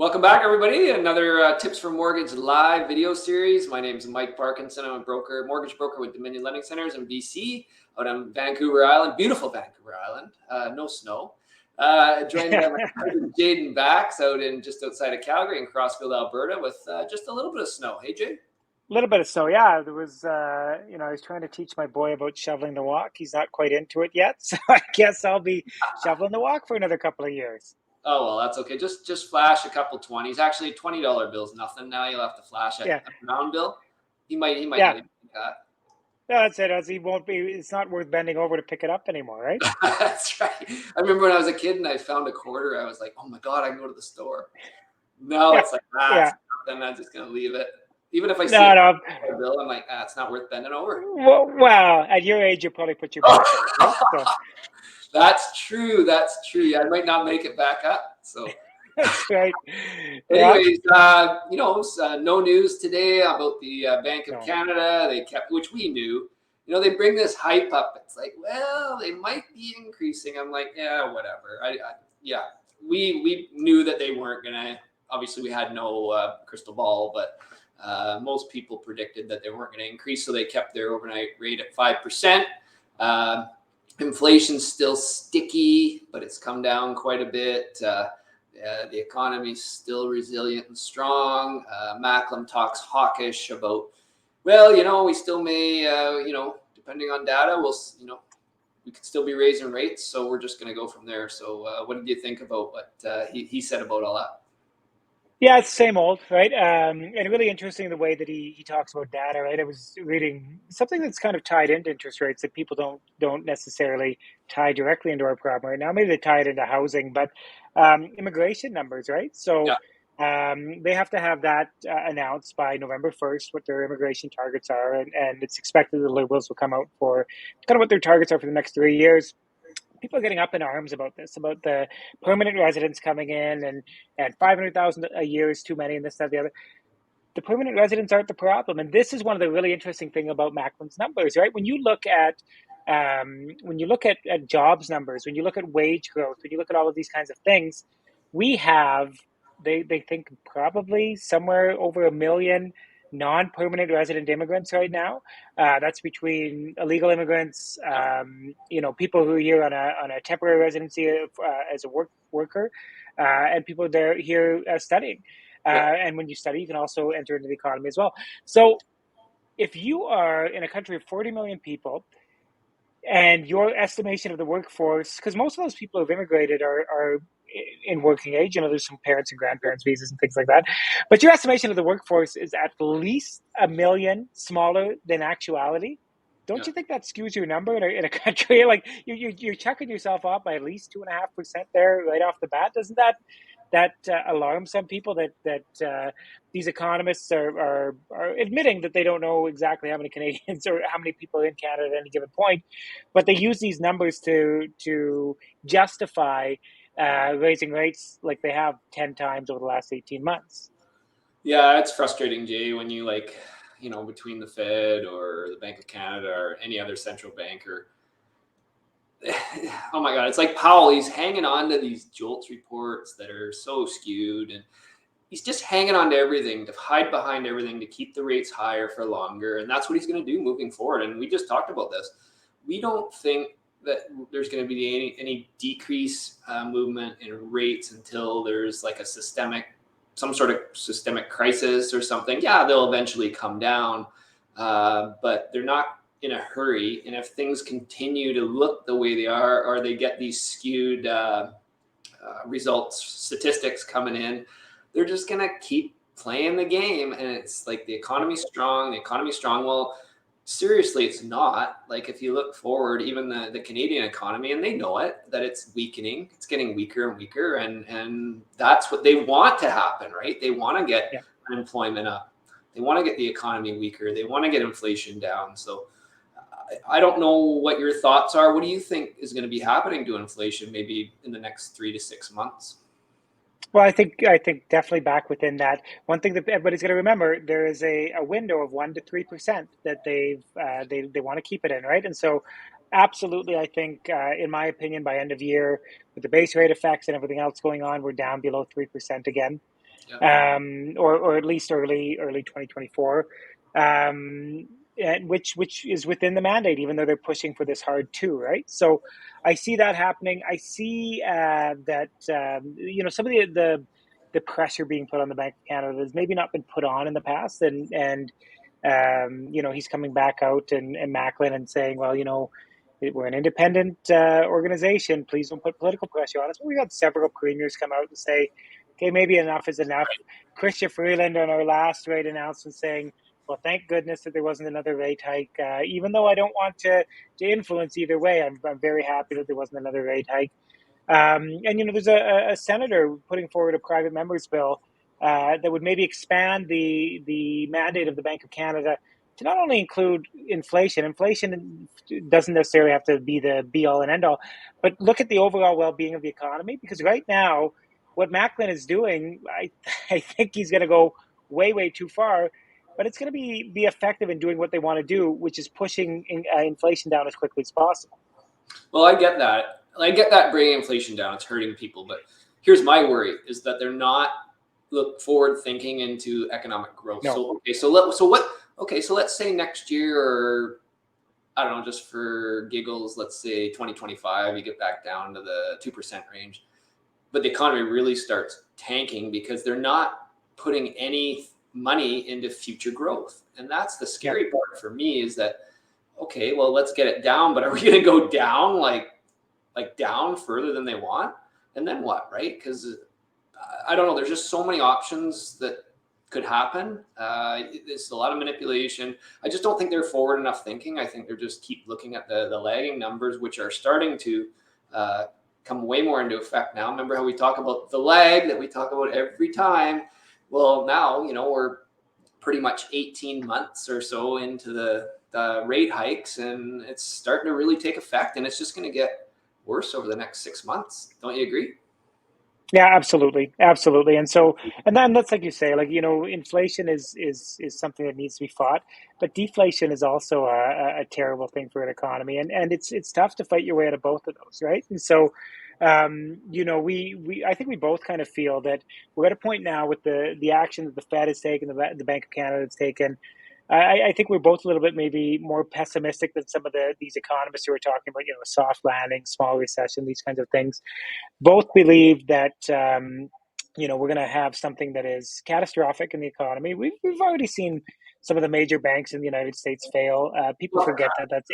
Welcome back, everybody. Another Tips for Mortgage live video series. My name is Mike Parkinson. I'm a mortgage broker with Dominion Lending Centers in BC, out on Vancouver Island, beautiful Vancouver Island, no snow. Joined by my cousin Jaden Bax out in just outside of Calgary in Crossfield, Alberta, with just a little bit of snow. Hey, Jade. A little bit of snow, yeah. There was, I was trying to teach my boy about shoveling the walk. He's not quite into it yet, so I guess I'll be shoveling the walk for another couple of years. Oh well, that's okay. Just flash a couple 20s. Actually, $20 bills, nothing. Now you'll have to flash Yeah, a pound bill. He might yeah. not even do that. No, that's it. As he won't be. It's not worth bending over to pick it up anymore, right? That's right. I remember when I was a kid and I found a quarter, I was like, oh my God, I can go to the store. Now Yeah, it's like, yeah. then I'm just going to leave it. Even if I see No, no. a bill, I'm like, it's not worth bending over. Well, at your age, you probably put your back to it, right? So That's true. That's true. Yeah, I might not make it back up. So, that's right. Yeah. anyways, no news today about the Bank of No. Canada. They kept, which we knew. They bring this hype up. It's like, well, they might be increasing. I'm like, yeah, whatever. Yeah, we knew that they weren't gonna. Obviously, we had no crystal ball, but most people predicted that they weren't going to increase, so they kept their overnight rate at 5%. Inflation's still sticky, but it's come down quite a bit. The economy's still resilient and strong. Macklem talks hawkish about, well, we still may, depending on data, we could still be raising rates. So we're just going to go from there. So what did you think about what he said about all that? Yeah, it's the same old, right? And really interesting the way that he talks about data, right? I was reading something that's kind of tied into interest rates that people don't necessarily tie directly into our problem right now. Maybe they tie it into housing, but immigration numbers, right? So Yeah. they have to have that announced by November 1st, what their immigration targets are, and it's expected the Liberals will come out for kind of what their targets are for the next 3 years. People are getting up in arms about this, about the permanent residents coming in and 500,000 a year is too many and this, that, the other. The permanent residents aren't the problem. And this is one of the really interesting thing about Macklin's numbers, right? When you look at jobs numbers, when you look at wage growth, when you look at all of these kinds of things, we have, they think probably somewhere over 1 million non-permanent resident immigrants right now. That's between illegal immigrants, people who are here on a temporary residency as a worker, and people there here studying. And when you study, you can also enter into the economy as well. So if you are in a country of 40 million people, and your estimation of the workforce, because most of those people who've immigrated are in working age, there's some parents and grandparents visas and things like that, but your estimation of the workforce is at least 1 million smaller than actuality. Don't Yeah. you think that skews your number in a country like you're chucking yourself off by at least 2.5% there right off the bat? Doesn't that alarm some people that these economists are admitting that they don't know exactly how many Canadians or how many people in Canada at any given point, but they use these numbers to justify raising rates like they have 10 times over the last 18 months. Yeah, it's frustrating, Jay, when you between the Fed or the Bank of Canada or any other central banker. Oh my God, it's like Powell. He's hanging on to these JOLTS reports that are so skewed, and he's just hanging on to everything to hide behind everything to keep the rates higher for longer. And that's what he's going to do moving forward. And we just talked about this. We don't think that there's going to be any decrease movement in rates until there's like some sort of systemic crisis or something. Yeah, they'll eventually come down, but they're not in a hurry. And if things continue to look the way they are, or they get these skewed results, statistics coming in, they're just going to keep playing the game. And it's like the economy's strong. Well, seriously, it's not. Like if you look forward, even the Canadian economy, and they know it, that it's weakening, it's getting weaker and weaker. And that's what they want to happen, right? They want to get unemployment up. They want to get the economy weaker. They want to get inflation down. So I don't know what your thoughts are. What do you think is going to be happening to inflation maybe in the next 3 to 6 months? Well, I think definitely back within that. One thing that everybody's going to remember, there is a window of 1 to 3% that they want to keep it in, right? And so, absolutely, I think, in my opinion, by end of year, with the base rate effects and everything else going on, we're down below 3% again. Yeah. or at least early 2024, and which is within the mandate, even though they're pushing for this hard too, right? So I see that happening. I see that some of the pressure being put on the Bank of Canada has maybe not been put on in the past, and he's coming back out and Macklin and saying, well, we're an independent organization. Please don't put political pressure on us. But we've had several premiers come out and say, okay, maybe enough is enough. Christian Freeland on our last rate announcement saying, well, thank goodness that there wasn't another rate hike. Even though I don't want to influence either way, I'm very happy that there wasn't another rate hike. And there's a senator putting forward a private member's bill that would maybe expand the mandate of the Bank of Canada to not only include inflation. Inflation doesn't necessarily have to be the be all and end all, but look at the overall well being of the economy. Because right now, what Macklin is doing, I think he's going to go way too far. But it's going to be effective in doing what they want to do, which is pushing inflation down as quickly as possible. Well, I get that. I get that bringing inflation down. It's hurting people. But here's my worry is that they're not look forward thinking into economic growth. No. So let's say next year, or I don't know, just for giggles, let's say 2025, you get back down to the 2% range. But the economy really starts tanking because they're not putting any money into future growth. And that's the scary part for me is that, okay, well, let's get it down, but are we going to go down like down further than they want? And then what, right? Because I don't know. There's just so many options that could happen. It's a lot of manipulation. I just don't think they're forward enough thinking. I think they're just keep looking at the lagging numbers, which are starting to come way more into effect now. Remember how we talk about the lag that we talk about every time? Well, now, we're pretty much 18 months or so into the rate hikes, and it's starting to really take effect, and it's just going to get worse over the next 6 months. Don't you agree? Yeah, absolutely, and then that's like you say, inflation is something that needs to be fought, but deflation is also a terrible thing for an economy, and it's tough to fight your way out of both of those, right? And so, we I think we both kind of feel that we're at a point now with the action that the Fed has taken, the Bank of Canada has taken. I think we're both a little bit maybe more pessimistic than some of these economists who are talking about, a soft landing, small recession, these kinds of things. Both believe that we're going to have something that is catastrophic in the economy. We've already seen some of the major banks in the United States fail. People forget that that's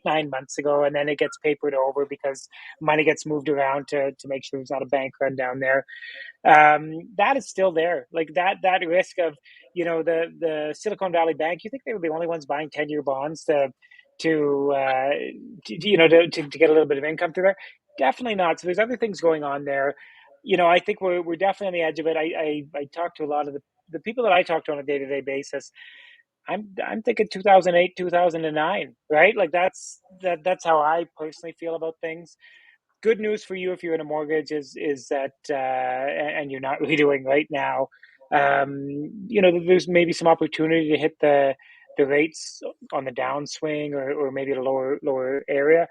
9 months ago, and then it gets papered over because money gets moved around to make sure there's not a bank run down there. That is still there. Like that risk of the Silicon Valley Bank. You think they were the only ones buying 10-year bonds to get a little bit of income through there? Definitely not. So there's other things going on there. I think we're definitely on the edge of it. I talk to a lot of the people that I talk to on a day-to-day basis. I'm thinking 2008, 2009, right? Like that's how I personally feel about things. Good news for you if you're in a mortgage is that and you're not redoing right now. There's maybe some opportunity to hit the rates on the downswing or maybe at a lower area.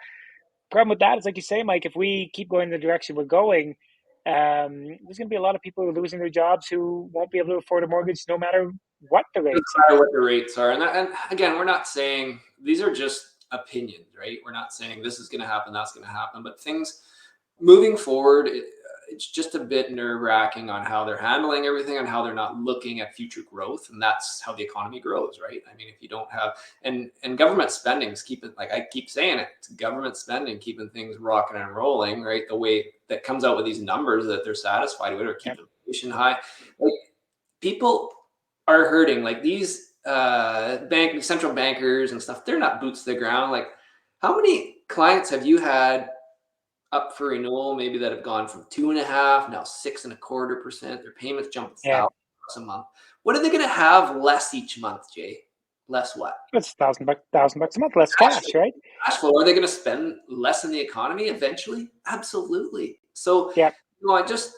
Problem with that is, like you say, Mike, if we keep going the direction we're going, there's going to be a lot of people who are losing their jobs who won't be able to afford a mortgage no matter what the Doesn't rates matter are. what the rates are. And again, we're not saying these are just opinions, right? We're not saying this is going to happen, that's going to happen, but things moving forward, it's just a bit nerve wracking on how they're handling everything and how they're not looking at future growth. And that's how the economy grows, right? I mean, if you don't have, and government spending is keeping, like I keep saying it, it's government spending, keeping things rocking and rolling, right? The way that comes out with these numbers that they're satisfied with or keep inflation high. Like people are hurting. Like these central bankers and stuff, they're not boots to the ground. Like how many clients have you had up for renewal, maybe that have gone from 2.5 now 6.25%? Their payments jump Yeah, $1,000 a month. What are they going to have less each month, Jay? Less what? it's $1,000 a month less Cash cash, right? cash flow. Are they going to spend less in the economy eventually? Absolutely. So, Yeah, I just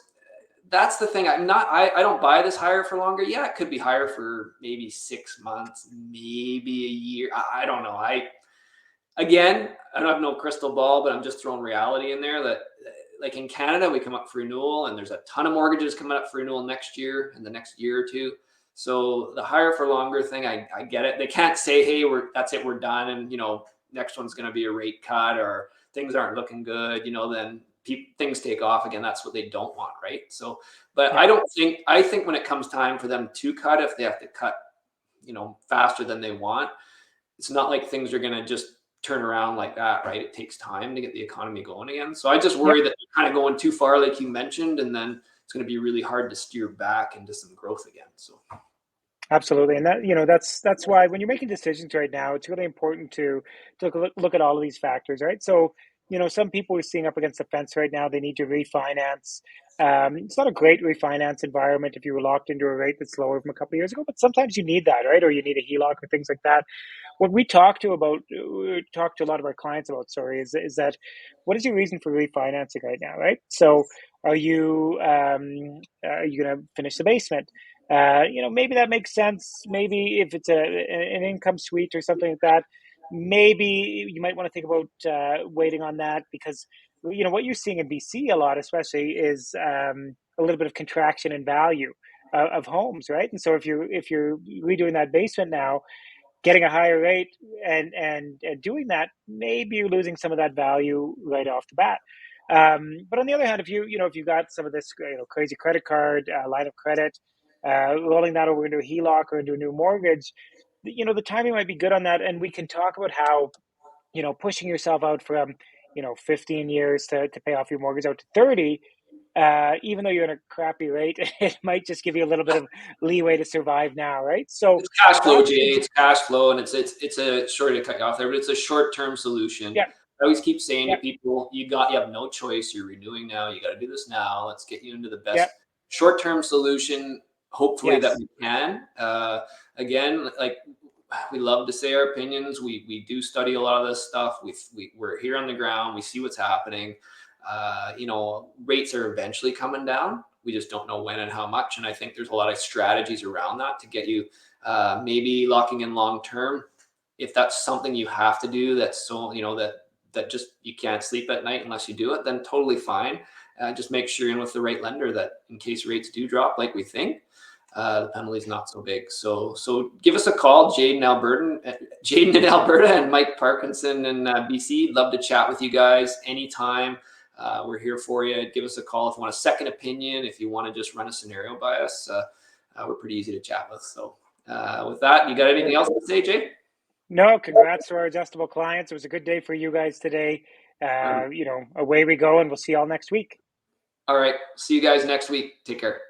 that's the thing. I don't buy this higher for longer. Yeah, it could be higher for maybe 6 months, maybe a year. I don't know. Again, I don't have no crystal ball, but I'm just throwing reality in there that like in Canada, we come up for renewal, and there's a ton of mortgages coming up for renewal next year and the next year or two. So the higher for longer thing, I get it. They can't say, hey, that's it, we're done, and next one's going to be a rate cut, or things aren't looking good. Then things take off again. That's what they don't want, right? So, but Yeah. I think when it comes time for them to cut, if they have to cut, faster than they want, it's not like things are going to just turn around like that, right? It takes time to get the economy going again. So I just Yep. worry that they're kind of going too far, like you mentioned, and then it's going to be really hard to steer back into some growth again. So Absolutely, and that's why when you're making decisions right now, it's really important to look at all of these factors, right? So, some people are seeing up against the fence right now. They need to refinance. It's not a great refinance environment if you were locked into a rate that's lower from a couple of years ago, but sometimes you need that, right? Or you need a HELOC or things like that. What we talk to a lot of our clients about, sorry, is that what is your reason for refinancing right now, right? So, are you going to finish the basement? Maybe that makes sense. Maybe if it's an income suite or something like that, maybe you might want to think about waiting on that, because what you're seeing in BC a lot, especially, is a little bit of contraction in value of homes, right? And so if you're redoing that basement now, getting a higher rate and doing that, maybe you're losing some of that value right off the bat. But on the other hand, if you got some of this crazy credit card line of credit, rolling that over into a HELOC or into a new mortgage, the timing might be good on that. And we can talk about how pushing yourself out from 15 years to pay off your mortgage out to 30, even though you're in a crappy rate, it might just give you a little bit of leeway to survive now, right? So it's cash flow, talk Jay. to It's cash flow, and it's a, sorry to cut you off there, but it's a short term solution. yeah, I always keep saying to yeah, people, you have no choice. You're renewing now. You got to do this now. Let's get you into the best yeah, short term solution, hopefully, that yes, we can. Again, like we love to say our opinions. We do study a lot of this stuff. We're here on the ground. We see what's happening. Rates are eventually coming down. We just don't know when and how much. And I think there's a lot of strategies around that to get you maybe locking in long term. If that's something you have to do, that's so that just you can't sleep at night unless you do it, then totally fine. Just make sure you're in with the right lender, that in case rates do drop like we think, the penalty is not so big. So give us a call, Jaden in Alberta, and Mike Parkinson in BC. Love to chat with you guys anytime. We're here for you. Give us a call if you want a second opinion. If you want to just run a scenario by us, we're pretty easy to chat with. So with that, you got anything else to say, Jay? no, congrats to our adjustable clients. It was a good day for you guys today. Away we go, and we'll see you all next week. All right. See you guys next week. Take care.